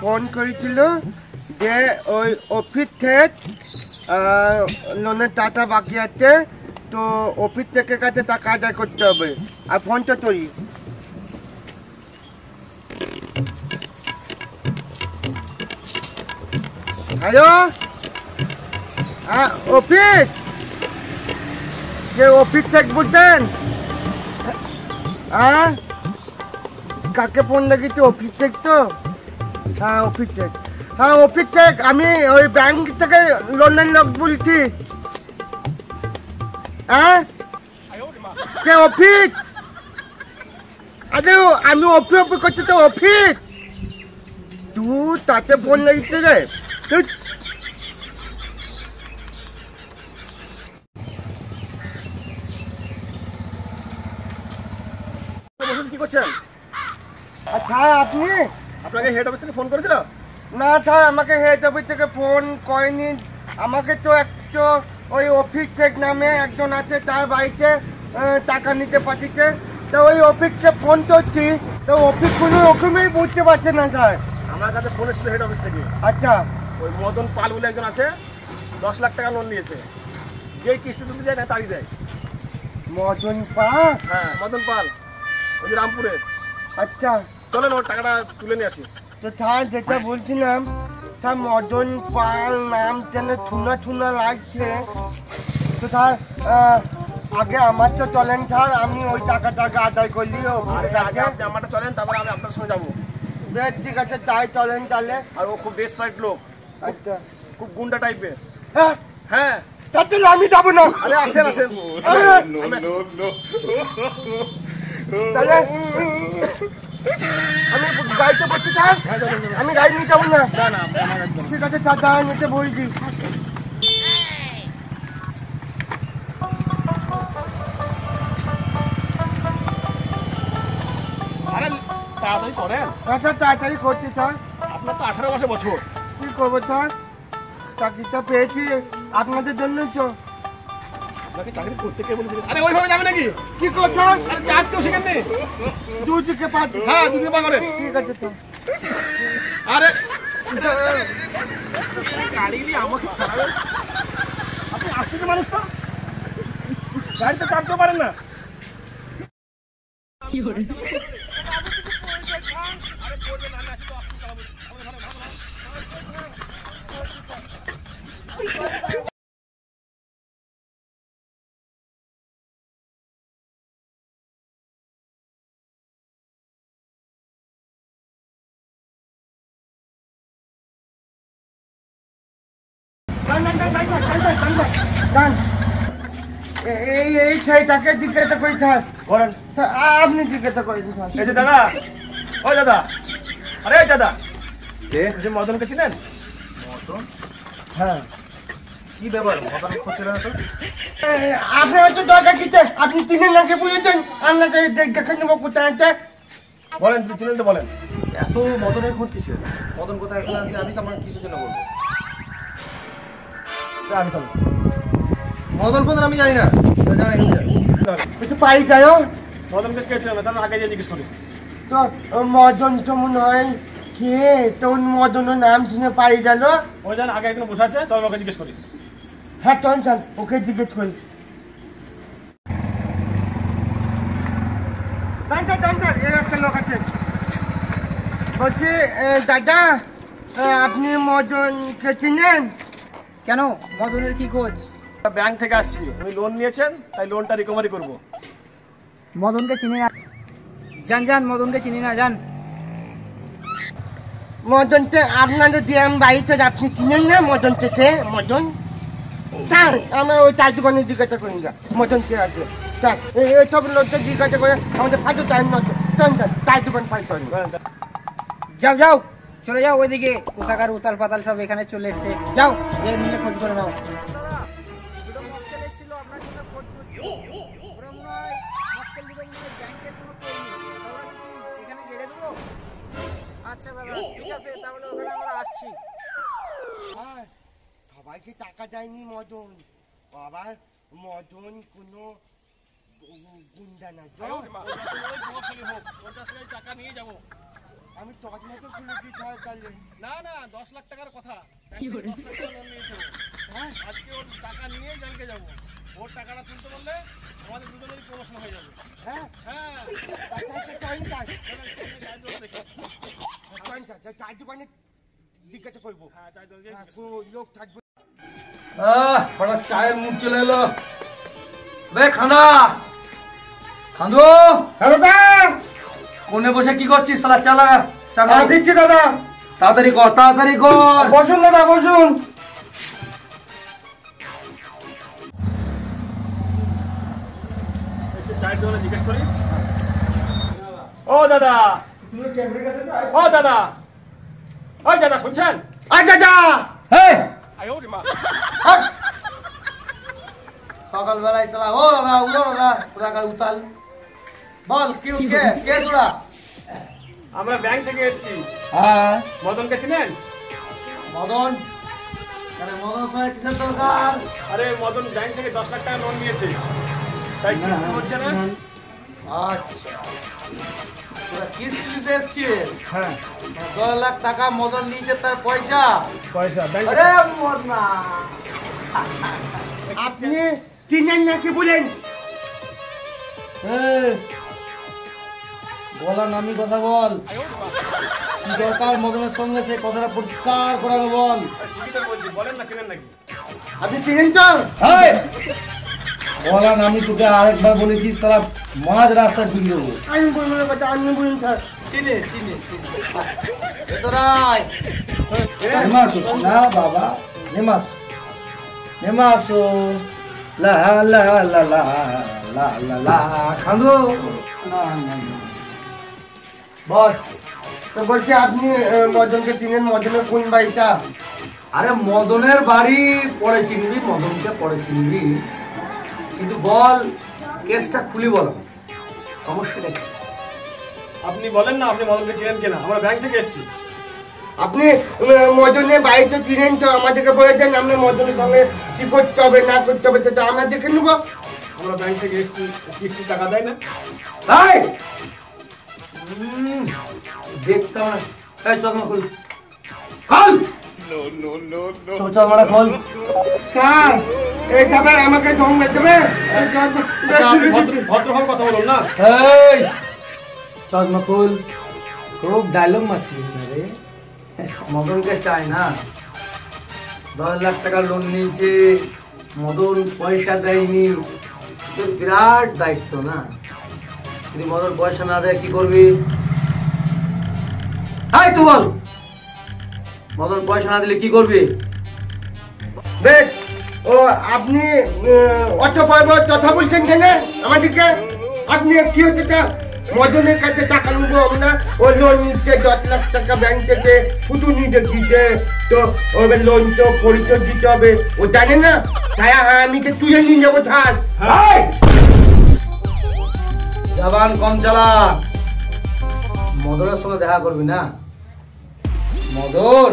Phone করেছিল যে ওই অফিস থেকে লোনের টাকা বাকি আছে, তো অফিস থেকে কাছে টাকা আদায় করতে হবে। আর ফোনটা তৈরি। হ্যালো, হ্যাঁ অফিস, যে অফিস থেকে বলতেন? হ্যাঁ, কাকে ফোন লাগিয়েছে? অফিস থেকে তো? হ্যাঁ অফিস থেকে, হ্যাঁ অফিস থেকে। আমি ওই ব্যাংক থেকে লোনের লোক বলছি। হ্যাঁ কে অফিস? আরে আমি অফিস অফিস করছি তো, অফিস। তুই তাতে ফোন লাগিয়েছে রে? কি করছেন? আচ্ছা আপনি? আপনাকে হেড অফিস থেকে ফোন করেছিল? না স্যার, আমাকে হেড অফিস থেকে ফোন করেনি। আমাকে তো একটু ওই অফিস থেকে নামে একজন আছে, তার বাড়িতে টাকা নিতে পাঠিয়েছে। তো ওই অফিসকে ফোন করছি, তো অফিস কোনো রকমই বুঝতে পারছে না স্যার। আমার কাছে ফোন এসেছিল হেড অফিস থেকে। আচ্ছা, ওই মদন পাল বলে একজন আছে, 10 লাখ টাকা লোন নিয়েছে। যে কিস্তি তুলতে যায় না তাড়ি দেয়। মদন পাল? হ্যাঁ মদন পাল, ওই যে রামপুরের। আচ্ছা, চলেন ওর টাকাটা তুলে নিয়ে আসি। তো স্যার যেটা বলছিলাম, স্যার মদন পাল নাম যেন থুনা থুনা লাগছে। তো স্যার আগে আমার তো চলেন স্যার, আমি ওই টাকাটাকে আদায় করলি। আগে আপনি আমারটা চলেন, তারপরে আমি আপনার সঙ্গে যাবো। বেশ ঠিক আছে, তাই চলেন তাহলে। আর ও খুব ডেসপারেট লোক, আচ্ছা, খুব গুন্ডা টাইপের। হ্যাঁ হ্যাঁ, তাহলে আমি যাবো না। আরে আসেন আসেন। তাহলে আমি গাড়িতে বসছি স্যার, আমি গাড়ি নিয়ে যাবো না। ঠিক আছে স্যার, দাঁড়া নিতে বলছি। আরে তাড়াতাড়ি করেন। আচ্ছা তাড়াতাড়ি করছি স্যার। আপনার তো 18 বছর। কি করবো স্যার, চাকরিটা পেয়েছি আপনাদের জন্যই তো। আপনাকে চাকরি করতে কে বলেছিল? আরে ওইভাবে যাবে নাকি? কি করছো? আরে চাকরিও শিখেন নি? 2 থেকে 5। হ্যাঁ 2 থেকে 5 করেন। ঠিক আছে স্যার। আরে গাড়ি নিয়ে আমাকে খারাপ, আপনি আসতেছে মানুষ তো, গাড়িতে চাপতেও পারেন না। কি করে? এই ছেলেটাকে জিজ্ঞাসা করি স্যার। করেন। আপনি জিজ্ঞাসা করেন স্যার। এই যে দাদা, ওই দাদা, আরে এই দাদা, যে মদনকে চিনেন? মদন? হ্যাঁ। কি ব্যাপার? মদন খোঁজে না তো? আপনি হয়তো দরকার দিতে, আপনি চিনেন নাকি বুঝেছেন? আমরা দেখে নেবো কোথায় আছে। বলেন, চিনেন তো বলেন। এত মদনের খোঁজ কিসের? মদন কোথায় এখানে আসি? আমি তো আমার কিসের জন্য বলবো? আমি চলো। মদন ফদন আমি জানি না। জানি একটু পাই যায়। মদনকে কে ছিল না, তাহলে আগে গিয়ে জিজ্ঞেস করি। তো মদন তো মনে হয় কে, তোর মদনের নাম শুনে পাই গেল। ওই যান আগে একজন বসে আছে, চলো ওকে জিজ্ঞেস করি। হ্যাঁ চল চল, ওকে জিজ্ঞেস করি। একটা লোক আছে। বলছি দাদা, আপনি মদনকে চিনেন? কেন, মদনের কি খোঁজ? ব্যাংক থেকে আসছি, উনি লোন নিয়েছেন, তাই লোনটা রিকভারি করব। মদনকে চিনি না। যান যান, মদনকে চিনি না, যান। মদনকে আপনাদের গ্রাম বাড়িতে আপনি চিনেন না? মদনকে মদন স্যার, আমরা ওই চার দোকানে জিজ্ঞাসা করি না মদনকে আছে স্যার। এইসব লোককে জিজ্ঞাসা করে আমাদের ফালতু টাইম নষ্ট। চল স্যার, চার দোকান ফালতু। যাও যাও, চলে যাও ওইদিকে। কোথাকার উতাল পাতাল সব এখানে চলে এসছে। যাও, যে নিয়ে খোঁজ করে নাও। আচ্ছা দাদা, ঠিক আছে, তাহলে ওখানে আমরা আসছি। সবাইকে টাকা দেয়নি মদন, আবার মদন কোনো গুন্ডা না তো। টাকা নিয়ে যাবো। আমি তদমতো খুলে দিই তাহলে। না না 10 লাখ টাকার কথা। 10 লাখ টাকা লোন নিয়েছে ও। হ্যাঁ আজকে ওর টাকা নিয়ে ব্যাংকে যাবো। ওর টাকাটা তুলতে বললে আমাদের দুজনেরই প্রমোশন হয়ে যাবে। হ্যাঁ হ্যাঁ টাইম চাই চলেন সামনে চায়ের দোকান দেখি। চাই দোকানে জিজ্ঞাসা করবো। হ্যাঁ চায়ের দোকান হ্যাঁ, কোনো লোক থাকবে। বড় চায়ের মুড চলে এলো। বে খান্দা খান্দু হ্যালো দা, কোনে বসে কি করছিস শালা? চালা দিচ্ছি দাদা। তাড়াতাড়ি কর, তাড়াতাড়ি কর। বসুন দাদা, বসুন। এসে চায়ের দোকানে জিজ্ঞেস করি। ও দাদা, ও দাদা, ওই দাদা শুনছেন? দাদা হেই হাট। সকালবেলায় শালা ও দাদা উদো দাদা পুরাকার উতাল বল কি কে কে তোরা? আমরা ব্যাংক থেকে এসেছি। হ্যাঁ মদনকে চিনেন? মদন কেন মদন সঙ্গে কিসের দরকার? আরে মদন ব্যাংক থেকে 10 লাখ টাকা লোন নিয়েছে, তাই কিস্তি হচ্ছে না। আচ্ছা তোরা কিস্তি নিতে এসছিস? হ্যাঁ 10 লাখ টাকা মদন নিয়েছে তার পয়সা? পয়সা ব্যাংক আরে মদনা আপনি চিনেন নাকি বলেন? বলার নামি কথা বল। কি দরকার মদনের সঙ্গে সেই কথাটা পরিষ্কার করে বল। ঠিকই তো বলছি, বলেন না চিনেন নাকি? আপনি চিনেন তো? বলার আমি তোকে আরেকবার বলেছি সারা মাঝ রাস্তা ঢুকে দেবো। আমি বলবো না কথা, আপনি বলুন স্যার। চিনে চিনে চিনে ভেতরাই নেমাসো না বাবা, নেমাসো নেমাসো লা লা লা লা লা লা লা খান্দো না না না। বল তো বলছি আপনি মদনকে চিনেন? মদনের কোন বাড়িটা? আরে মদনের বাড়ি পরে চিনবি, মদনকে পরে চিনবি, কিন্তু বল কেসটা খুলি বল, সমস্যাটা কি? আপনি বলেন না আপনি মদনকে চিনেন কিনা? আমরা ব্যাংক থেকে এসেছি। আপনি মদনের বাড়িটা চিনেন তো? আমাদেরকে বলে দেন, আমরা মদনের সঙ্গে কি করতে হবে না করতে হবে সেটা আমরা দেখে নেবো। আমরা ব্যাংক থেকে এসেছি, কিস্তি টাকা দেয় না। তাই দেখতাম না। এই চল না খোল খোল চল মারা খোল। স্যার এইভাবে আমাকে ধমকে দেবে? আচ্ছা, আপনি ভদ্রভাবে কথা বলুন না। এই চশমা খোল। খুব ডায়লগ মারছিস না রে, মদনকে চাই না। 10 লাখ টাকা লোন নিয়েছে, মদন পয়সা দেয়নি, তোর বিরাট দায়িত্ব না? যদি মদন পয়সা না দেয় কি করবি? তাই তুই বল, মদন পয়সা না দিলে কি করবি? বেশ, ও আপনি অত বড় বড় কথা বলছেন কেন আমাদেরকে? আপনি কি হচ্ছে তা? মদনের কাছে টাকা নেবো আমরা, ও লোন নিচ্ছে 10 লাখ টাকা ব্যাংক থেকে, শুধু নিতে দিতে, তো ওদের লোন তো পরিচয় দিতে হবে, ও জানে না? হ্যাঁ হ্যাঁ আমি তো তুলে নিয়ে যাবো থাক। এই! জবান কম চালা। মদনের সঙ্গে দেখা করবি না? মদন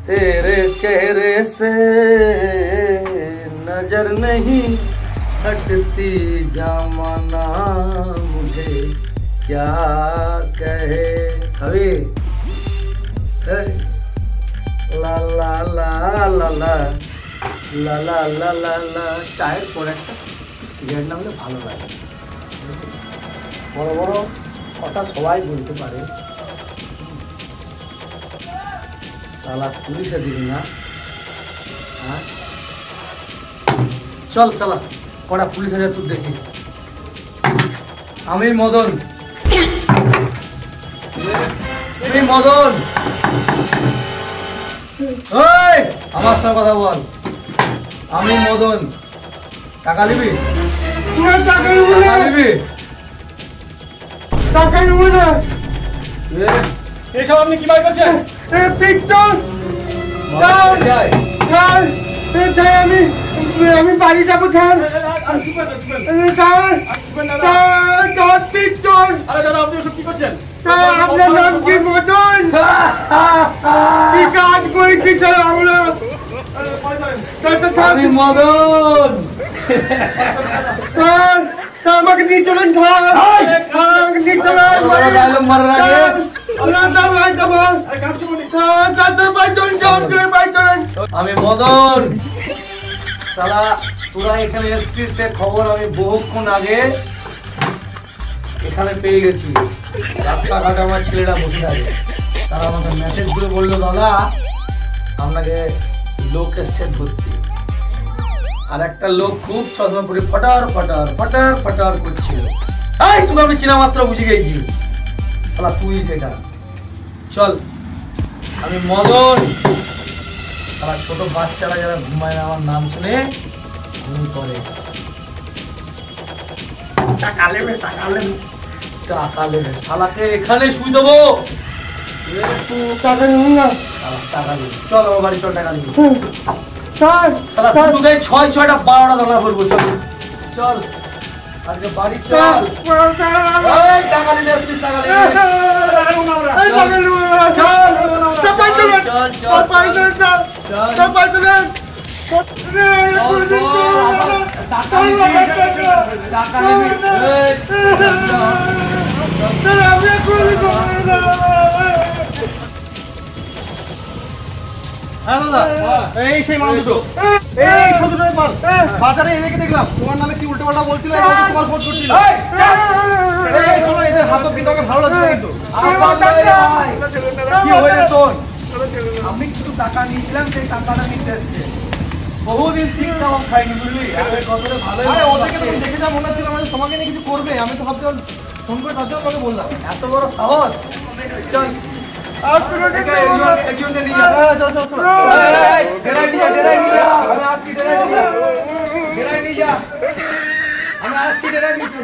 तेरे चेहरे से नजर नहीं हटती, जमाना मुझे क्या कहे। अभी ला ला ला ला ला লা লা লা লা লা। চায়ের পর একটা সিগারেট না হলে ভালো লাগে। বড় বড় কথা সবাই বলতে পারে, সালা পুলিশে দিবি না? হ্যাঁ চল সালা কটা পুলিশ আছে তুই দেখি। আমি মদন, তুমি মদন। ওই আমার সঙ্গে কথা বল। আমি মদন, টাকা নিবি? না, টাকা নেবো না, টাকা নিবি? টাকা নেবো না। এইসব আপনি কিভাবে করছেন? পিস্তল মদন যাই। স্যার, স্যার আমি বাড়ি যাবো স্যার। স্যার পিস্তল। আরে দাদা আপনি ওসব কি করছেন? স্যার আপনার নাম কি? মদন। কি কাজ করেছি স্যার আমরা? আমি মদন। স্যার তা আমাকে নিয়ে চলেন থাক আমাকে নিয়ে চলেন ডায়লগ মারার আগে আমি মদন সালা তোরা এখানে এসছিস সে খবর আমি বহুক্ষণ আগে এখানে পেয়ে গেছি। রাস্তাঘাটে আমার ছেলেরা বসে থাকে, তারা আমাকে মেসেজ করে বললো দাদা আপনাকে লোক এসছে ধরতে। আর একটা লোক খুব চশমা পরে ফটার ফটার ফটার ফটার করছিল। এই তোকে আমি চিনা মাত্র বুঝে গেছি সালা তুই সেটা। চল আমি মদন। সালা ছোট বাচ্চারা যারা ঘুমায় না আমার নাম শুনে ঘুম করে। টাকা নেবে শালাকে এখানে শুই দেবো। টাকা নিন না টাকা নেবে চল আমার বাড়ি চল টাকা নেবে। স্যার শালা দুটোকে 6-6টা 12টা দানা ভরবো। চল চল আজকে বাড়ি চল। এই টাকা নিতে আসছিস টাকা নিতে। হ্যাঁ দাদা, এই সেই মাল দুটো, এই 17টার মাল। বাজারে এনেকে দেখলাম তোমার নামে কি উল্টোপাল্টা বলছিল, এই লোক তোমার ফোন করছিল। এই শোনো, এদের হাত কিন্তু আমাকে ভালো লাগছে না কিন্তু। কি হয়েছে তোর? আমি কিছু টাকা নিয়েছিলাম, সেই টাকাটা নিতে এসছে। বহুদিন ঠিক কাবাব খাইনি বুঝলি। আগে কতটা ভালো। আরে ওদেরকে তো দেখে যা মনে হচ্ছিল মানে তোমাকে নিয়ে কিছু করবে, আমি তো ভাবছি ফোন করে তার জন্য তোমাকে বললাম। এত বড় সাহস। চল একজনকে নিয়ে যা। হ্যাঁ চল চল চল। ডেরাই নিয়ে যা। আমি আসছি ডেরাই নিয়ে যা। আমি আসছি ডেরাই নিয়ে যা।